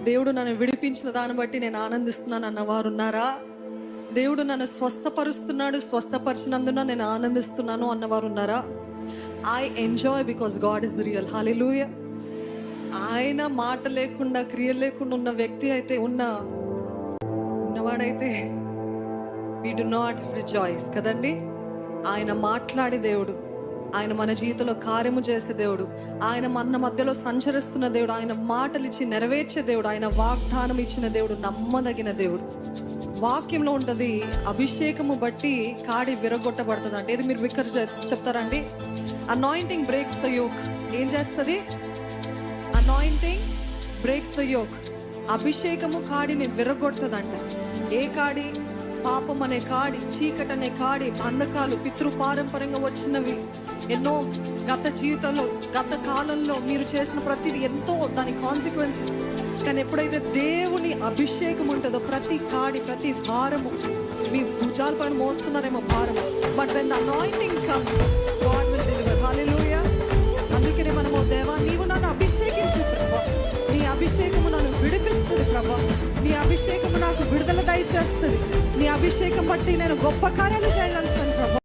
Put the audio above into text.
దేవుడు నన్ను విడిపించిన దాన్ని బట్టి నేను ఆనందిస్తున్నాను అన్నవారు ఉన్నారా? దేవుడు నన్ను స్వస్థపరుస్తున్నాడు, స్వస్థపరిచినందున నేను ఆనందిస్తున్నాను అన్నవారు ఉన్నారా? I enjoy because God is real. Hallelujah. ఆయన మాట లేకుండా, క్రియ లేకుండా ఉన్న వ్యక్తి అయితే ఉన్నవాడైతే we do not rejoice కదండి. ఆయన మాట్లాడే దేవుడు, ఆయన మన జీవితంలో కార్యము చేసే దేవుడు, ఆయన మన మధ్యలో సంచరిస్తున్న దేవుడు, ఆయన మాటలు ఇచ్చి నెరవేర్చే దేవుడు, ఆయన వాగ్దానం ఇచ్చిన దేవుడు, నమ్మదగిన దేవుడు. వాక్యంలో ఉంటుంది, అభిషేకము బట్టి కాడి విరగొట్టబడుతుంది అంటే. ఇది మీరు విక్కర్ చెప్తారండి. Anointing breaks the yoke. ఏం చేస్తుంది? Anointing breaks the yoke. అభిషేకము కాడిని విరగొడుతుందంట. ఏ కాడి? పాపం అనే కాడి, చీకటి అనే కాడి, బంధకాలు, పితృపారంపర్యంగా వచ్చినవి ఎన్నో. గత జీవితంలో, గత కాలంలో మీరు చేసిన ప్రతిదీ ఎంతో దాని కాన్సిక్వెన్సెస్. కానీ ఎప్పుడైతే దేవుని అభిషేకం ఉంటుందో, ప్రతి కాడి, ప్రతి భారము, మీ భుజాల పైన మోస్తున్నారేమో భారము, but when the anointing comes God will deliver. Hallelujah. అందుకనే మనము, దేవా నీవు నన్ను అభిషేకించు ప్రభా, నీ అభిషేకము నన్ను విడిపిస్తుంది ప్రభా, నీ అభిషేకము నాకు విడుదల దయచేస్తుంది, నీ అభిషేకం బట్టి నేను గొప్ప కార్యాలు చేయగలుగుతాను ప్రభా.